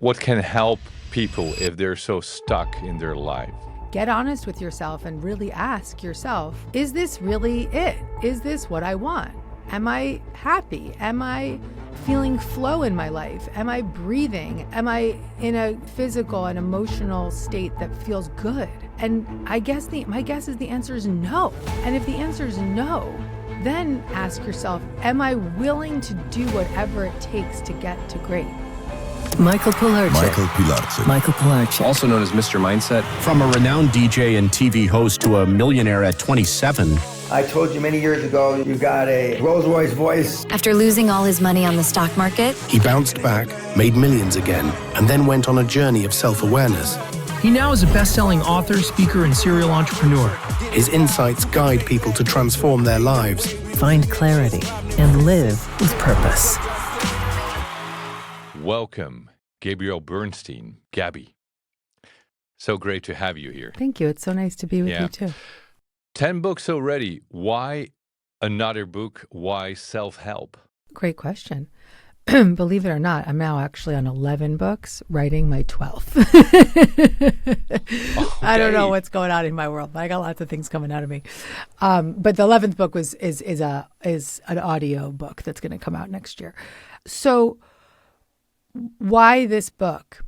What can help people if they're so stuck in their life? Get honest with yourself and really ask yourself, is this really it? Is this what I want? Am I happy? Am I feeling flow in my life? Am I breathing? Am I in a physical and emotional state that feels good? And my guess is the answer is no. And if the answer is no, then ask yourself, am I willing to do whatever it takes to get to great? Michael Pilarczyk. Also known as Mr. Mindset. From a renowned DJ and TV host to a millionaire at 27. I told you many years ago, you got a Rolls-Royce voice. After losing all his money on the stock market, he bounced back, made millions again, and then went on a journey of self-awareness. He now is a best-selling author, speaker, and serial entrepreneur. His insights guide people to transform their lives, find clarity, and live with purpose. Welcome, Gabby Bernstein. Gabby, so great to have you here. Thank you. It's so nice to be with you too. 10 books already. Why another book? Why self-help? Great question. Believe it or not, I'm now actually on 11 books, writing my 12th. Okay. I don't know what's going on in my world, but I got lots of things coming out of me. But the 11th book is an audio book that's going to come out next year. So why this book?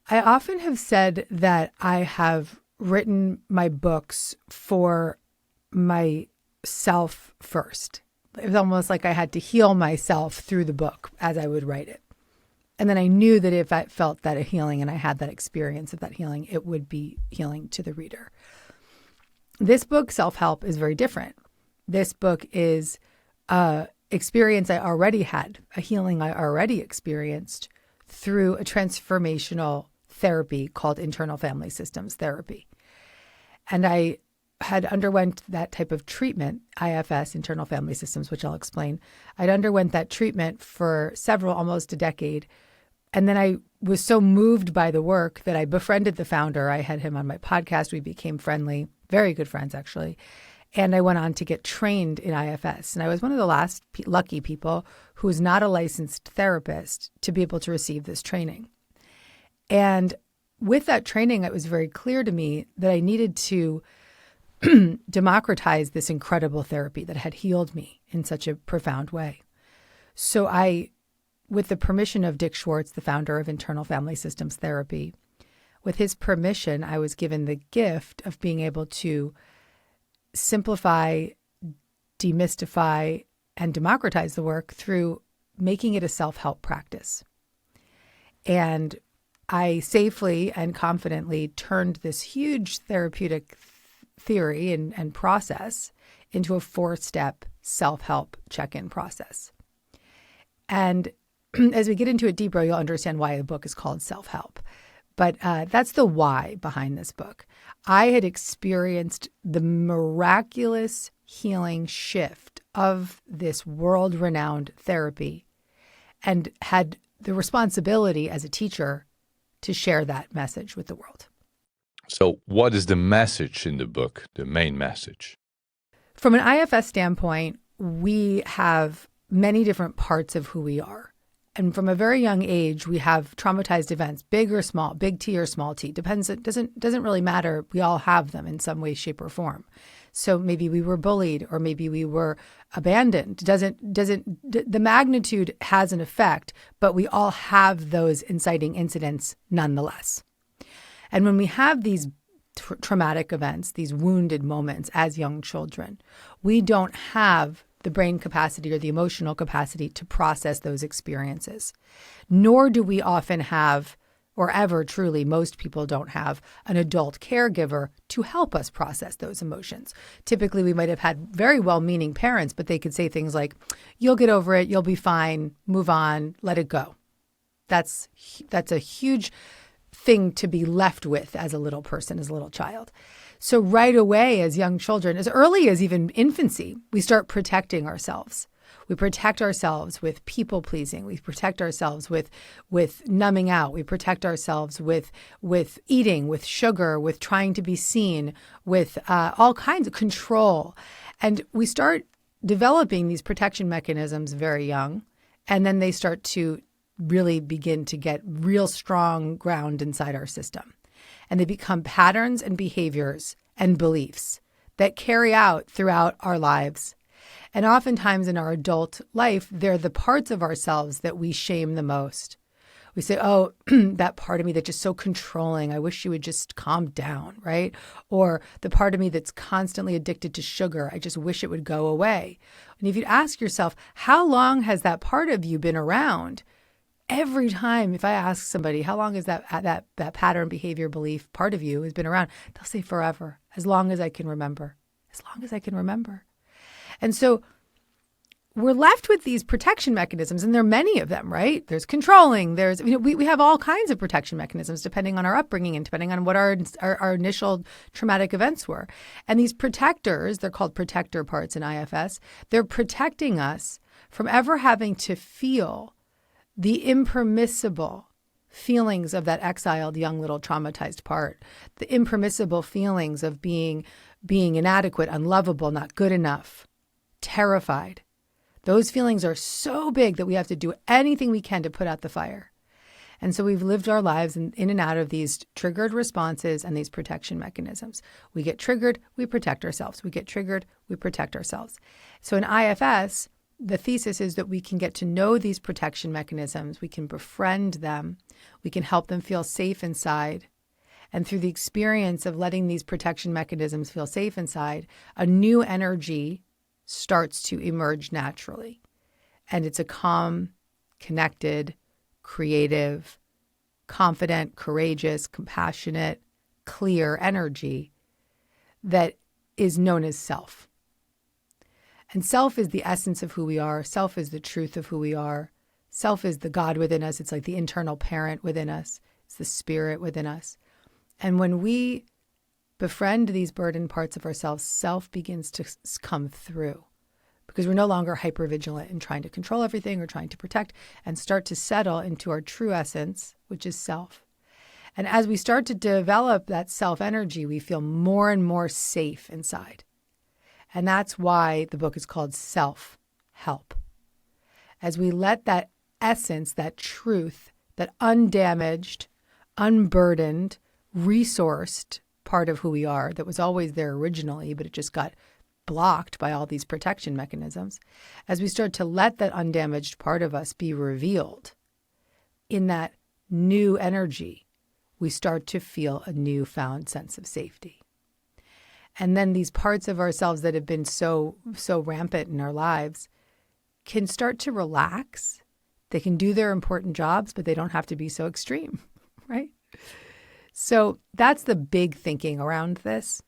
I often have said that I have written my books for myself first. It was almost like I had to heal myself through the book as I would write it. And then I knew that if I felt that healing and I had that experience of that healing, it would be healing to the reader. This book, Self-Help, is very different. This book is experience I already had, a healing I already experienced through a transformational therapy called internal family systems therapy. And I had underwent that type of treatment, IFS, internal family systems, which I'll explain. I'd underwent that treatment for almost a decade. And then I was so moved by the work that I befriended the founder. I had him on my podcast. We became friendly, very good friends, actually. And I went on to get trained in IFS. And I was one of the last lucky people who was not a licensed therapist to be able to receive this training. And with that training, it was very clear to me that I needed to democratize this incredible therapy that had healed me in such a profound way. So I, with the permission of Dick Schwartz, the founder of Internal Family Systems Therapy, with his permission, I was given the gift of being able to simplify, demystify, and democratize the work through making it a self-help practice. And I safely and confidently turned this huge therapeutic theory and process into a 4-step self-help check-in process. And as we get into it deeper, you'll understand why the book is called Self-Help. But that's the why behind this book. I had experienced the miraculous healing shift of this world-renowned therapy and had the responsibility as a teacher to share that message with the world. So what is the message in the book, the main message? From an IFS standpoint, we have many different parts of who we are. And from a very young age, we have traumatized events, big or small, big T or small t. Depends. It doesn't really matter. We all have them in some way, shape, or form. So maybe we were bullied, or maybe we were abandoned. The magnitude has an effect, but we all have those inciting incidents nonetheless. And when we have these traumatic events, these wounded moments as young children, we don't have the brain capacity or the emotional capacity to process those experiences. Nor do we often have, or ever truly, most people don't have an adult caregiver to help us process those emotions. Typically, we might have had very well-meaning parents, but they could say things like, you'll get over it, you'll be fine, move on, let it go. That's a huge thing to be left with as a little person, as a little child. So right away, as young children, as early as even infancy, we start protecting ourselves. We protect ourselves with people pleasing. We protect ourselves with numbing out. We protect ourselves with eating, with sugar, with trying to be seen, with all kinds of control. And we start developing these protection mechanisms very young, and then they start to really begin to get real strong ground inside our system. And they become patterns and behaviors and beliefs that carry out throughout our lives. And oftentimes in our adult life, they're the parts of ourselves that we shame the most. We say, oh, that part of me that's just so controlling. I wish she would just calm down, right? Or the part of me that's constantly addicted to sugar. I just wish it would go away. And if you ask yourself, how long has that part of you been around? Every time, if I ask somebody, how long has that pattern, behavior, belief part of you has been around? They'll say forever, as long as I can remember, as long as I can remember. And so we're left with these protection mechanisms, and there are many of them, right? There's controlling. There's, we have all kinds of protection mechanisms depending on our upbringing and depending on what our initial traumatic events were. And these protectors, they're called protector parts in IFS, they're protecting us from ever having to feel the impermissible feelings of that exiled young little traumatized part, the impermissible feelings of being inadequate, unlovable, not good enough, terrified. Those feelings are so big that we have to do anything we can to put out the fire. And so we've lived our lives in and out of these triggered responses and these protection mechanisms. We get triggered, we protect ourselves. We get triggered, we protect ourselves. So in IFS, the thesis is that we can get to know these protection mechanisms. We can befriend them. We can help them feel safe inside. And through the experience of letting these protection mechanisms feel safe inside, a new energy starts to emerge naturally. And it's a calm, connected, creative, confident, courageous, compassionate, clear energy that is known as self. And self is the essence of who we are. Self is the truth of who we are. Self is the God within us. It's like the internal parent within us. It's the spirit within us. And when we befriend these burdened parts of ourselves, self begins to come through because we're no longer hypervigilant and trying to control everything or trying to protect and start to settle into our true essence, which is self. And as we start to develop that self energy, we feel more and more safe inside. And that's why the book is called Self-Help. As we let that essence, that truth, that undamaged, unburdened, resourced part of who we are that was always there originally, but it just got blocked by all these protection mechanisms. As we start to let that undamaged part of us be revealed in that new energy, we start to feel a newfound sense of safety. And then these parts of ourselves that have been so rampant in our lives can start to relax. They can do their important jobs, but they don't have to be so extreme, right? So that's the big thinking around this.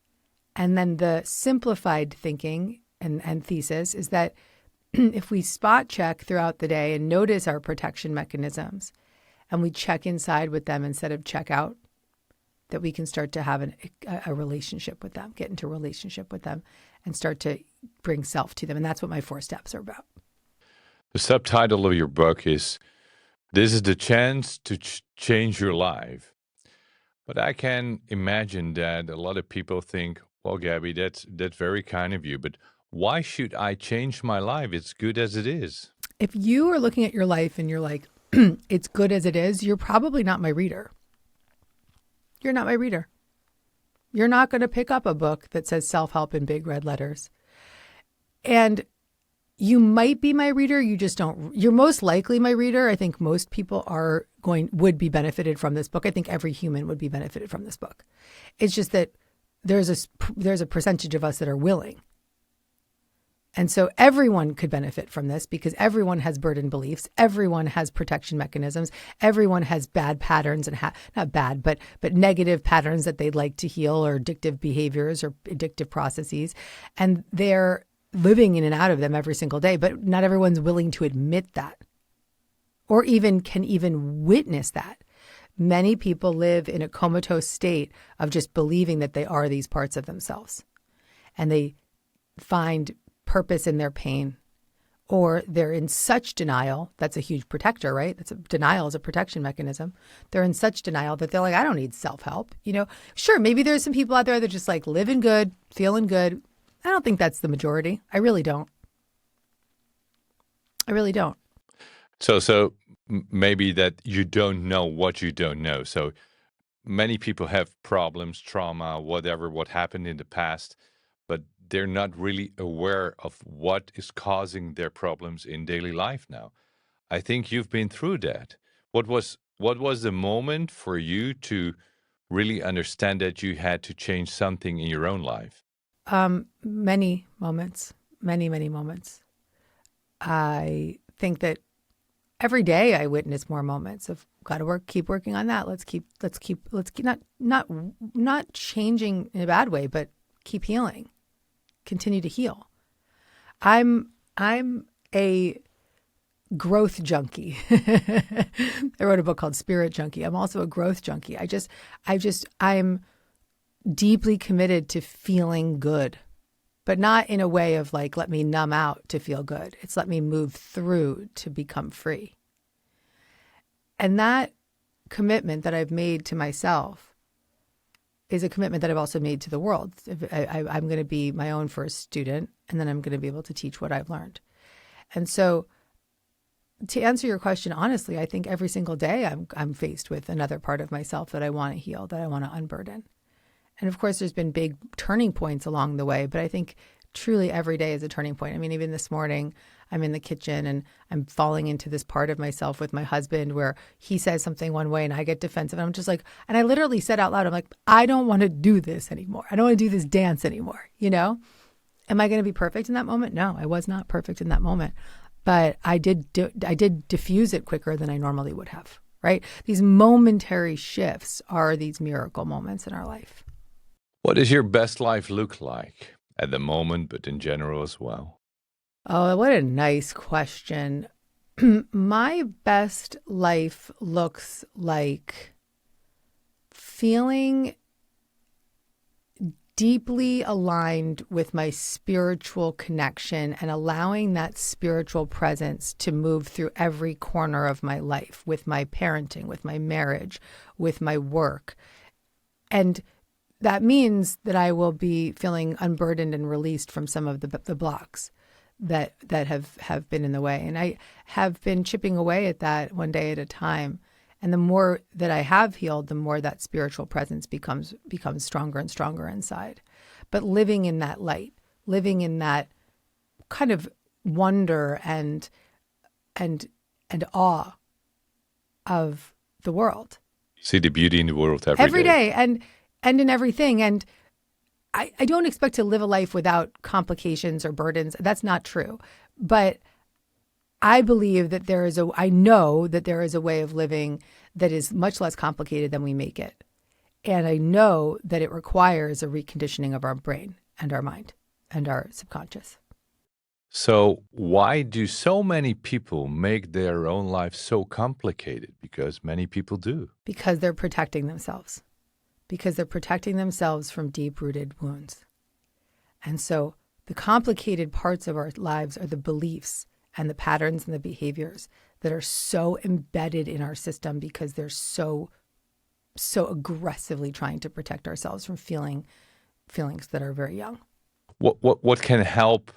And then the simplified thinking and thesis is that if we spot check throughout the day and notice our protection mechanisms and we check inside with them instead of check out, that we can start to have a relationship with them, get into a relationship with them and start to bring self to them. And that's what my 4 steps are about. The subtitle of your book is This is the Chance to Change Your Life. But I can imagine that a lot of people think, well, Gabby, that's very kind of you, but why should I change my life? It's good as it is. If you are looking at your life and you're like, it's good as it is, you're probably not my reader. You're not my reader. You're not going to pick up a book that says self-help in big red letters. And you might be my reader. You just don't. You're most likely my reader. I think most people would be benefited from this book. I think every human would be benefited from this book. It's just that there's a percentage of us that are willing. And so everyone could benefit from this because everyone has burdened beliefs. Everyone has protection mechanisms. Everyone has bad patterns and not bad, but negative patterns that they'd like to heal or addictive behaviors or addictive processes. And they're living in and out of them every single day, but not everyone's willing to admit that or can even witness that. Many people live in a comatose state of just believing that they are these parts of themselves. And they find purpose in their pain, or they're in such denial. That's a huge protector, right? Denial is a protection mechanism. They're in such denial that they're like, I don't need self-help. Sure, maybe there's some people out there that just like living good, feeling good. I don't think that's the majority. I really don't. So maybe that you don't know what you don't know. So many people have problems, trauma, whatever, what happened in the past, but they're not really aware of what is causing their problems in daily life now. I think you've been through that. What was the moment for you to really understand that you had to change something in your own life? Many moments, many moments. I think that every day I witness more moments of got to work, keep working on that. Let's keep not changing in a bad way, but keep healing, continue to heal. I'm a growth junkie. I wrote a book called Spirit Junkie. I'm also a growth junkie. I'm deeply committed to feeling good, but not in a way of like, let me numb out to feel good. It's let me move through to become free. And that commitment that I've made to myself is a commitment that I've also made to the world. I'm going to be my own first student, and then I'm going to be able to teach what I've learned. And so to answer your question, honestly, I think every single day I'm faced with another part of myself that I want to heal, that I want to unburden. And of course, there's been big turning points along the way, but I think truly every day is a turning point. I mean, even this morning, I'm in the kitchen and I'm falling into this part of myself with my husband where he says something one way and I get defensive. And I'm just like, and I literally said out loud, I'm like, I don't want to do this anymore. I don't want to do this dance anymore. You know, am I going to be perfect in that moment? No, I was not perfect in that moment, but I did diffuse it quicker than I normally would have. Right? These momentary shifts are these miracle moments in our life. What does your best life look like at the moment, but in general as well? Oh, what a nice question. My best life looks like feeling deeply aligned with my spiritual connection and allowing that spiritual presence to move through every corner of my life, with my parenting, with my marriage, with my work. And that means that I will be feeling unburdened and released from some of the blocks that have been in the way. And I have been chipping away at that one day at a time. And the more that I have healed, the more that spiritual presence becomes stronger and stronger inside. But living in that light, living in that kind of wonder and awe of the world. See the beauty in the world every day. And in everything. And I don't expect to live a life without complications or burdens. That's not true. But I believe that I know that there is a way of living that is much less complicated than we make it. And I know that it requires a reconditioning of our brain and our mind and our subconscious. So why do so many people make their own life so complicated? Because many people do. Because they're protecting themselves. Because they're protecting themselves from deep-rooted wounds. And so the complicated parts of our lives are the beliefs and the patterns and the behaviors that are so embedded in our system because they're so aggressively trying to protect ourselves from feelings that are very young. What can help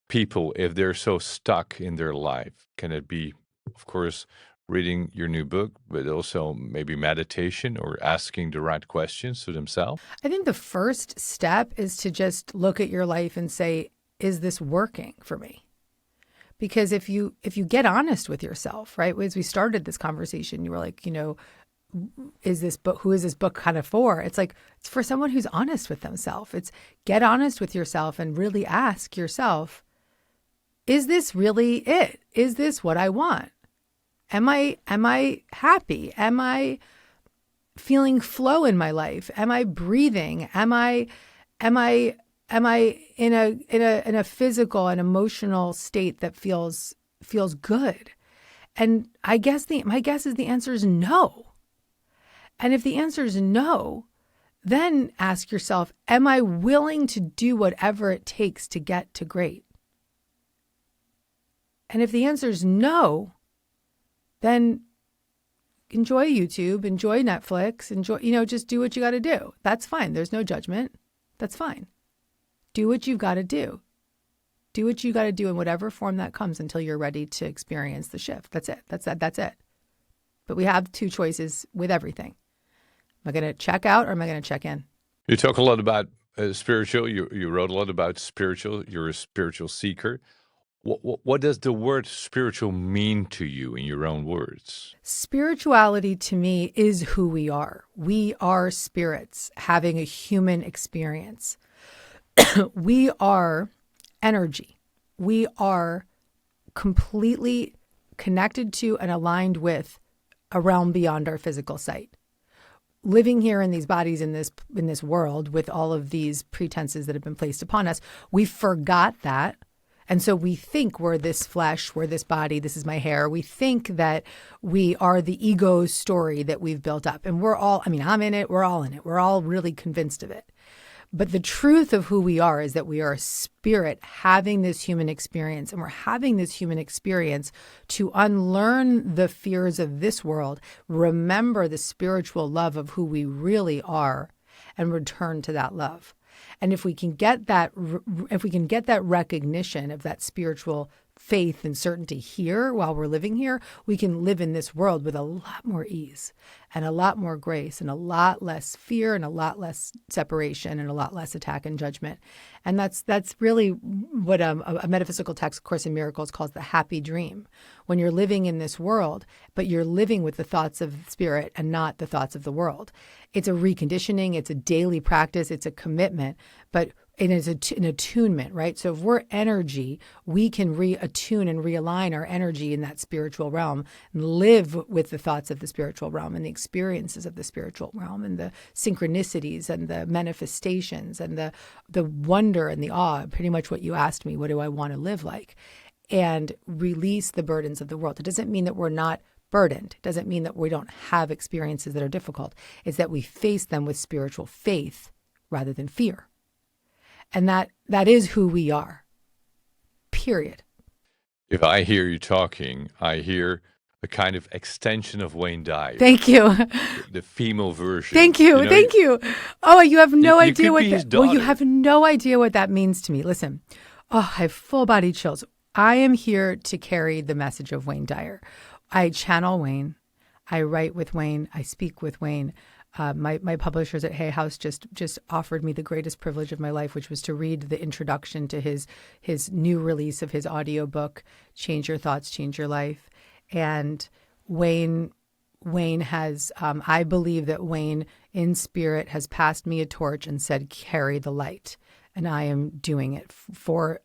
people if they're so stuck in their life? Can it be, of course, reading your new book, but also maybe meditation or asking the right questions to themselves? I think the first step is to just look at your life and say, is this working for me? Because if you get honest with yourself, right? As we started this conversation, you were like, who is this book kind of for? It's like, it's for someone who's honest with themselves. It's get honest with yourself and really ask yourself, is this really it? Is this what I want? Am I happy? Am I feeling flow in my life? Am I breathing? Am I in a physical and emotional state that feels good? And my guess is the answer is no. And if the answer is no, then ask yourself, am I willing to do whatever it takes to get to great? And if the answer is no, then enjoy YouTube, enjoy Netflix, just do what you got to do. That's fine. There's no judgment. That's fine. Do what you've got to do. Do what you got to do in whatever form that comes until you're ready to experience the shift. That's it. That's it. But we have two choices with everything. Am I going to check out or am I going to check in? You talk a lot about spiritual. You wrote a lot about spiritual. You're a spiritual seeker. What does the word spiritual mean to you in your own words? Spirituality to me is who we are. We are spirits having a human experience. We are energy. We are completely connected to and aligned with a realm beyond our physical sight. Living here in these bodies in this world with all of these pretenses that have been placed upon us, we forgot that. And so we think we're this flesh, we're this body, this is my hair. We think that we are the ego story that we've built up. And we're all, I'm in it, we're all in it. We're all really convinced of it. But the truth of who we are is that we are a spirit having this human experience. And we're having this human experience to unlearn the fears of this world, remember the spiritual love of who we really are, and return to that love. And if we can get that recognition of that spiritual faith and certainty here while we're living here, we can live in this world with a lot more ease and a lot more grace and a lot less fear and a lot less separation and a lot less attack and judgment. And that's really what a metaphysical text, Course in Miracles, calls the happy dream. When you're living in this world, but you're living with the thoughts of spirit and not the thoughts of the world. It's a reconditioning, it's a daily practice, it's a commitment, but it is an attunement, right? So if we're energy, we can reattune and realign our energy in that spiritual realm and live with the thoughts of the spiritual realm and the experiences of the spiritual realm and the synchronicities and the manifestations and the wonder and the awe, pretty much what you asked me, what do I want to live like? And release the burdens of the world. It doesn't mean that we're not burdened. It doesn't mean that we don't have experiences that are difficult. It's that we face them with spiritual faith rather than fear. And that is who we are, period. If I hear you talking, I hear a kind of extension of Wayne Dyer. Thank you. The female version. Thank you. Thank you. Oh, you have no idea what that. Well, you have no idea what that means to me. Listen, I have full body chills. I am here to carry the message of Wayne Dyer. I channel Wayne. I write with Wayne. I speak with Wayne. My publishers at Hay House just offered me the greatest privilege of my life, which was to read the introduction to his new release of his audiobook, Change Your Thoughts, Change Your Life. And Wayne has, I believe that Wayne in spirit has passed me a torch and said, carry the light. And I am doing it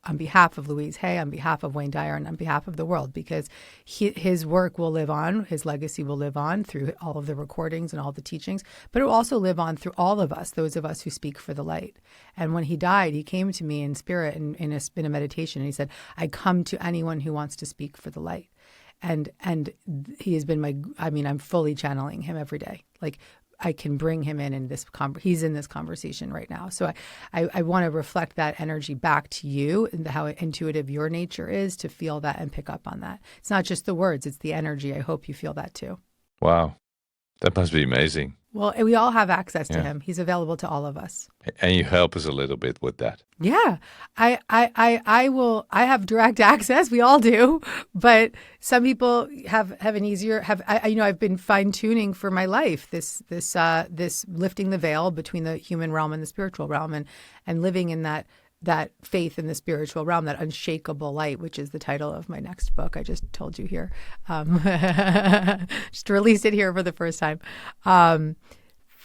on behalf of Louise Hay, on behalf of Wayne Dyer, and on behalf of the world, because his work will live on, his legacy will live on through all of the recordings and all the teachings, but it will also live on through all of us, those of us who speak for the light. And when he died, he came to me in spirit in a meditation, and he said, I come to anyone who wants to speak for the light. And he has been I'm fully channeling him every day. Like, I can bring him in this he's in this conversation right now. So I want to reflect that energy back to you and how intuitive your nature is to feel that and pick up on that. It's not just the words, it's the energy. I hope you feel that too. Wow. That must be amazing. Well, we all have access to him. He's available to all of us. And you help us a little bit with that. Yeah, I will. I have direct access. We all do, but some people have an easier. I've been fine tuning for my life. This lifting the veil between the human realm and the spiritual realm, and living in that faith in the spiritual realm, that unshakable light, which is the title of my next book. I just told you here, just released it here for the first time.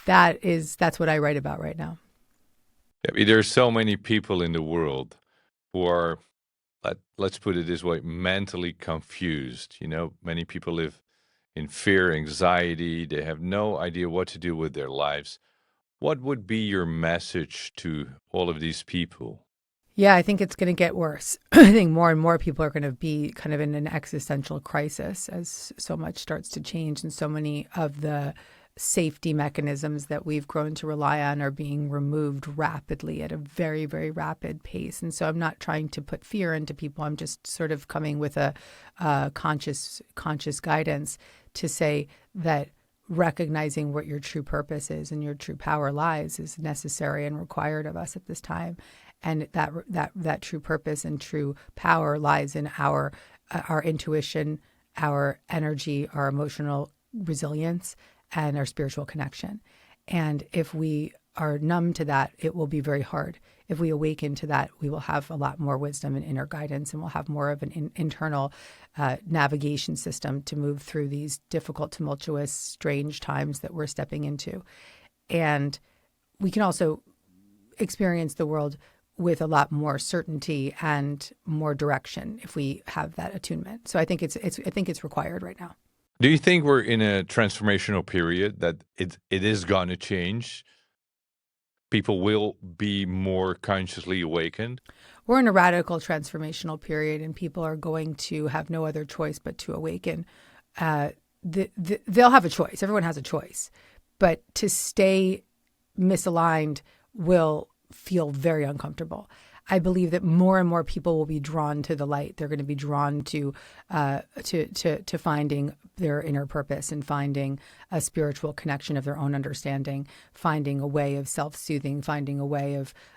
That's what I write about right now. Yeah, there are so many people in the world who are, let's put it this way, mentally confused. Many people live in fear, anxiety. They have no idea what to do with their lives. What would be your message to all of these people? Yeah, I think it's going to get worse. I think more and more people are going to be kind of in an existential crisis as so much starts to change, and so many of the safety mechanisms that we've grown to rely on are being removed rapidly at a very, very rapid pace. And so I'm not trying to put fear into people. I'm just sort of coming with a conscious guidance to say that recognizing what your true purpose is and your true power lies is necessary and required of us at this time. And that true purpose and true power lies in our intuition, our energy, our emotional resilience, and our spiritual connection. And if we are numb to that, it will be very hard. If we awaken to that, we will have a lot more wisdom and inner guidance, and we'll have more of an internal navigation system to move through these difficult, tumultuous, strange times that we're stepping into. And we can also experience the world with a lot more certainty and more direction if we have that attunement. So I think it's required right now. Do you think we're in a transformational period that it is going to change? People will be more consciously awakened? We're in a radical transformational period, and people are going to have no other choice but to awaken. They'll have a choice. Everyone has a choice. But to stay misaligned will feel very uncomfortable. I believe that more and more people will be drawn to the light. They're going to be drawn to finding their inner purpose and finding a spiritual connection of their own understanding, finding a way of self-soothing, finding a way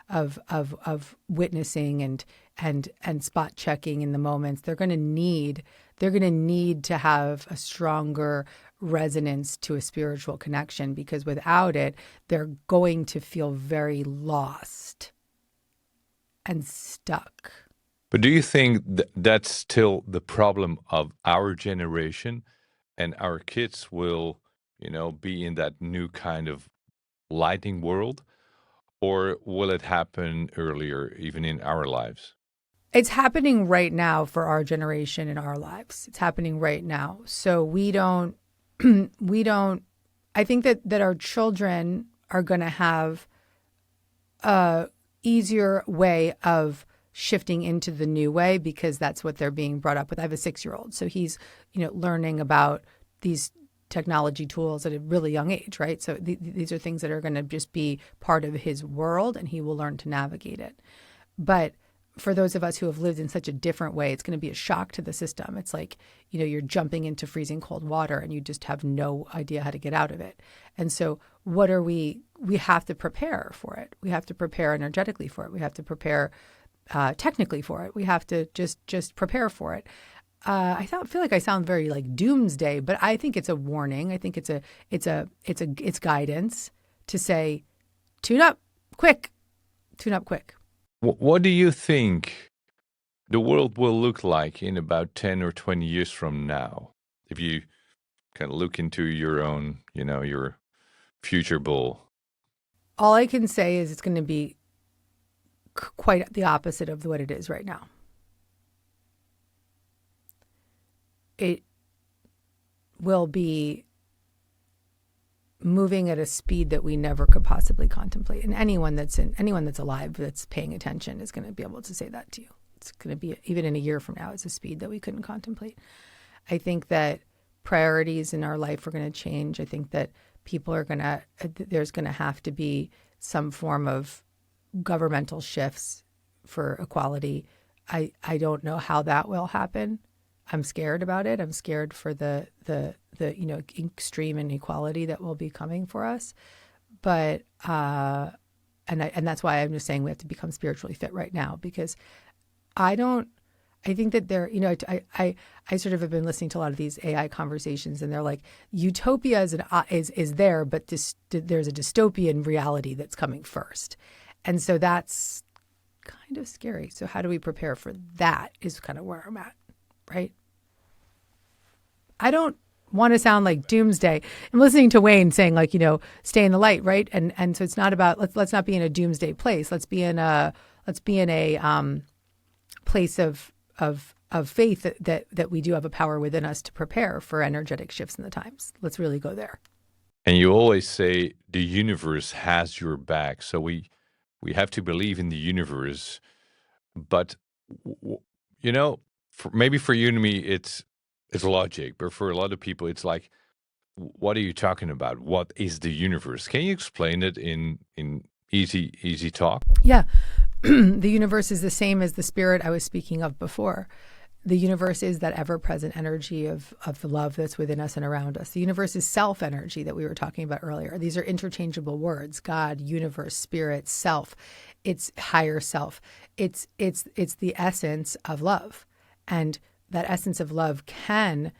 of witnessing and spot checking in the moments. They're going to need to have a stronger resonance to a spiritual connection, because without it, they're going to feel very lost and stuck. But do you think that's still the problem of our generation, and our kids will, be in that new kind of lighting world? Or will it happen earlier, even in our lives? It's happening right now for our generation in our lives. It's happening right now. So we don't, I think that our children are going to have a easier way of shifting into the new way, because that's what they're being brought up with. I have a 6-year-old, so he's, learning about these technology tools at a really young age, right? So these are things that are going to just be part of his world, and he will learn to navigate it. But for those of us who have lived in such a different way, it's going to be a shock to the system. It's like, you're jumping into freezing cold water and you just have no idea how to get out of it. And so we have to prepare for it. We have to prepare energetically for it. We have to prepare technically for it. We have to just prepare for it. I feel like I sound very like doomsday, but I think it's a warning. I think it's guidance to say, tune up quick. What do you think the world will look like in about 10 or 20 years from now? If you kind of look into your own, your future bowl. All I can say is it's going to be quite the opposite of what it is right now. It will be moving at a speed that we never could possibly contemplate. And anyone that's alive that's paying attention is going to be able to say that to you. It's going to be, even in a year from now, it's a speed that we couldn't contemplate. I think that priorities in our life are going to change. I think that there's going to have to be some form of governmental shifts for equality. I don't know how that will happen. I'm scared about it. I'm scared for the extreme inequality that will be coming for us. But and that's why I'm just saying we have to become spiritually fit right now, because I think that I sort of have been listening to a lot of these AI conversations, and they're like, utopia is there, but there's a dystopian reality that's coming first. And so that's kind of scary. So how do we prepare for that is kind of where I'm at, right? I don't want to sound like doomsday. I'm listening to Wayne saying, like, stay in the light, right? And so it's not about, let's not be in a doomsday place. Let's be in a place of faith that we do have a power within us to prepare for energetic shifts in the times. Let's really go there. And you always say the universe has your back. So we have to believe in the universe. But, maybe for you and me, it's logic. But for a lot of people, it's like, what are you talking about? What is the universe? Can you explain it in easy talk? Yeah. The universe is the same as the spirit I was speaking of before. the universe is that ever-present energy of the love that's within us and around us. The universe is self-energy that we were talking about earlier. These are interchangeable words: God, universe, spirit, self. It's higher self. It's the essence of love, and that essence of love can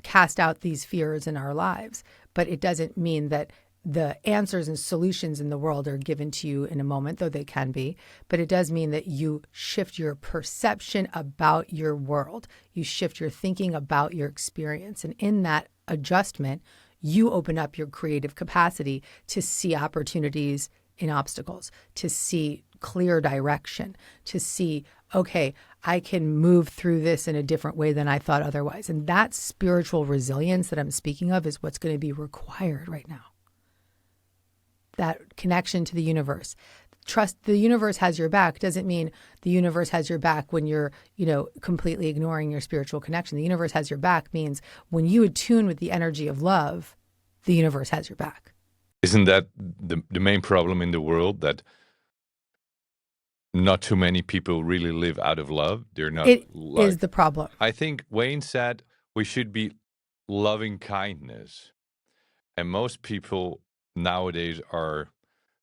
cast out these fears in our lives. But it doesn't mean that the answers and solutions in the world are given to you in a moment, though they can be. But it does mean that you shift your perception about your world. You shift your thinking about your experience. And in that adjustment, you open up your creative capacity to see opportunities in obstacles, to see clear direction, to see, okay, I can move through this in a different way than I thought otherwise. And that spiritual resilience that I'm speaking of is what's going to be required right now. That connection to the universe. Trust the universe has your back doesn't mean the universe has your back when you're, completely ignoring your spiritual connection. The universe has your back means when you attune with the energy of love, the universe has your back. Isn't that the main problem in the world, that not too many people really live out of love? They're not. It is the problem. I think Wayne said we should be loving kindness. And most people nowadays are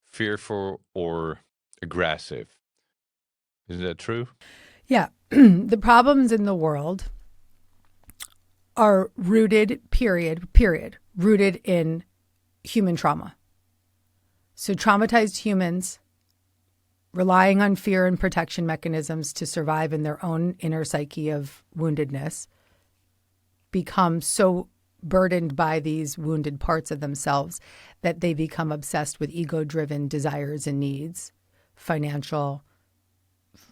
fearful or aggressive. Is that true? Yeah. The problems in the world are rooted, rooted in human trauma. So traumatized humans relying on fear and protection mechanisms to survive in their own inner psyche of woundedness become so burdened by these wounded parts of themselves that they become obsessed with ego-driven desires and needs, financial,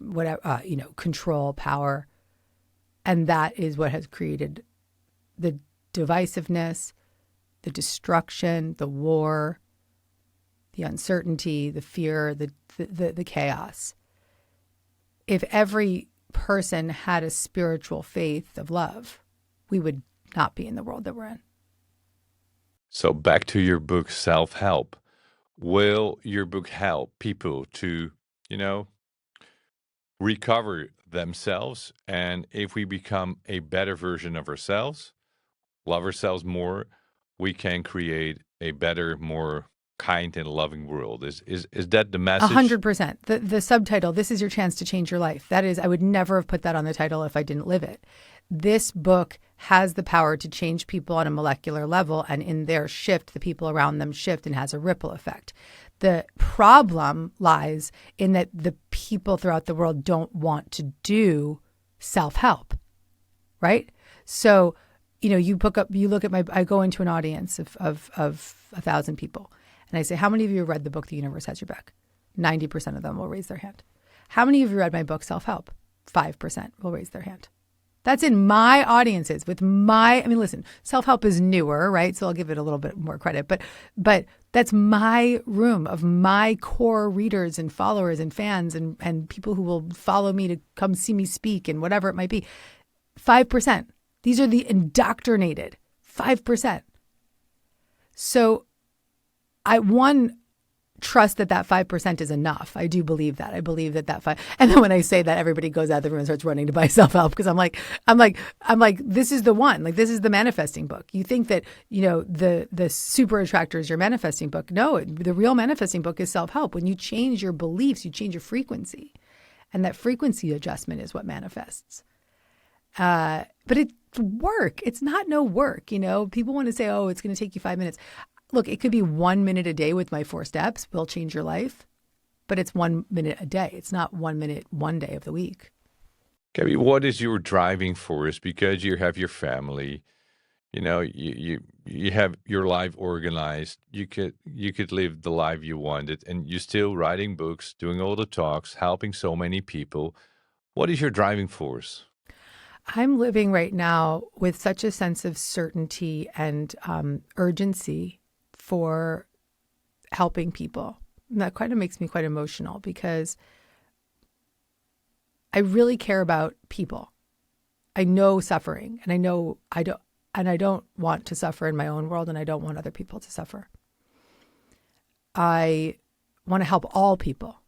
whatever, control, power. And that is what has created the divisiveness, the destruction, the war, the uncertainty, the fear, the chaos. If every person had a spiritual faith of love, we would not be in the world that we're in. So back to your book, Self-Help. Will your book help people to, recover themselves? And if we become a better version of ourselves, love ourselves more, we can create a better, more kind and loving world. Is that the message? 100%. The subtitle, "This is your chance to change your life." That is, I would never have put that on the title if I didn't live it. This book has the power to change people on a molecular level, and in their shift, the people around them shift and has a ripple effect. The problem lies in that the people throughout the world don't want to do self-help, right? So, you look at I go into an audience of 1,000 people, and I say, how many of you have read the book, The Universe Has Your Back? 90% of them will raise their hand. How many of you read my book, Self-Help? 5% will raise their hand. That's in my audiences listen, self-help is newer, right? So I'll give it a little bit more credit, but that's my room of my core readers and followers and fans and people who will follow me to come see me speak and whatever it might be. 5%. These are the indoctrinated 5%. So I trust that 5% is enough. I do believe that. I believe that 5. And then when I say that, everybody goes out of the room and starts running to buy self-help because I'm like, this is the one. Like, this is the manifesting book. You think that, the super attractor is your manifesting book. No, the real manifesting book is self-help. When you change your beliefs, you change your frequency. And that frequency adjustment is what manifests. But it's work. It's not no work. People want to say, oh, it's going to take you 5 minutes. Look, it could be 1 minute a day with my 4 steps will change your life, but it's 1 minute a day. It's not 1 minute, one day of the week. Gabby, what is your driving force? Because you have your family, you have your life organized. You could live the life you wanted, and you're still writing books, doing all the talks, helping so many people. What is your driving force? I'm living right now with such a sense of certainty and urgency for helping people. And that kind of makes me quite emotional because I really care about people. I know suffering, and I don't want to suffer in my own world, and I don't want other people to suffer. I want to help all people.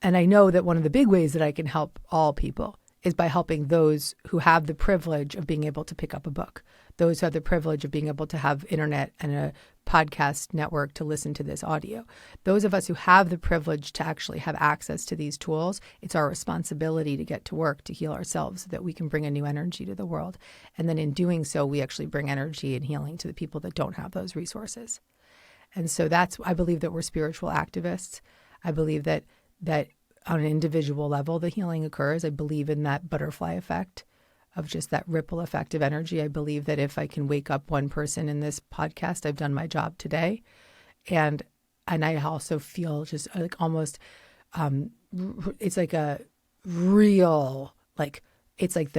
And I know that one of the big ways that I can help all people is by helping those who have the privilege of being able to pick up a book, those who have the privilege of being able to have internet and a podcast network to listen to this audio. Those of us who have the privilege to actually have access to these tools, it's our responsibility to get to work, to heal ourselves so that we can bring a new energy to the world. And then in doing so, we actually bring energy and healing to the people that don't have those resources. And so I believe that we're spiritual activists. I believe that on an individual level, the healing occurs. I believe in that butterfly effect of just that ripple effect of energy. I believe that if I can wake up one person in this podcast, I've done my job today. And I also feel just like almost, it's like a real, like, it's like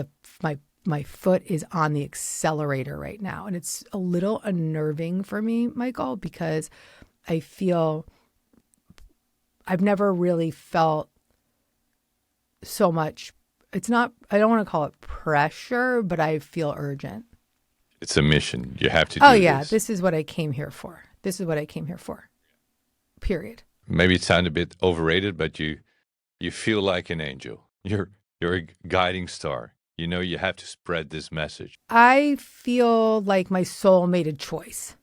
my foot is on the accelerator right now. And it's a little unnerving for me, Michael, because I feel I've never really felt so much. It's not, I don't want to call it pressure, but I feel urgent. It's a mission. You have to do Oh, yeah. this. This is what I came here for. This is what I came here for. Period. Maybe it sounds a bit overrated, but you feel like an angel. You're a guiding star. You know, you have to spread this message. I feel like my soul made a choice.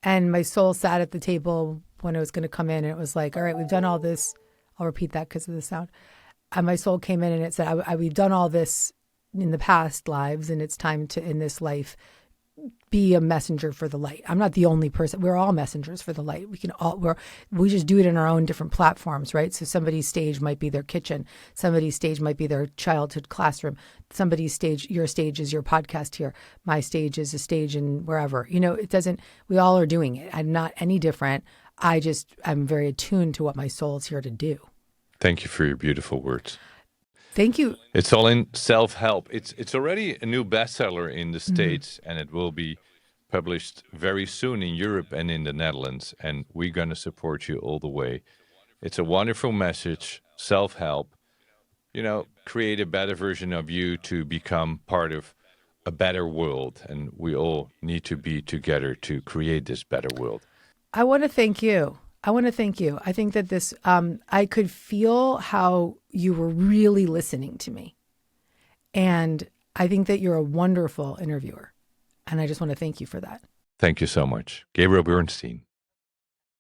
And my soul sat at the table when it was going to come in, and it was like, all right, we've done all this. I'll repeat that because of the sound. And my soul came in and it said, we've done all this in the past lives, and it's time to, in this life, be a messenger for the light. I'm not the only person. We're all messengers for the light. We just do it in our own different platforms, right? So somebody's stage might be their kitchen. Somebody's stage might be their childhood classroom. Somebody's stage, your stage is your podcast here. My stage is a stage in wherever. You know, we all are doing it. I'm not any different. I'm very attuned to what my soul is here to do. Thank you for your beautiful words. Thank you. It's all in self-help. It's already a new bestseller in the States, and it will be published very soon in Europe and in the Netherlands, and we're going to support you all the way. It's a wonderful message, self-help. You know, create a better version of you to become part of a better world, and we all need to be together to create this better world. I want to thank you. I think that this, I could feel how you were really listening to me. And I think that you're a wonderful interviewer. And I just want to thank you for that. Thank you so much. Gabriel Bernstein.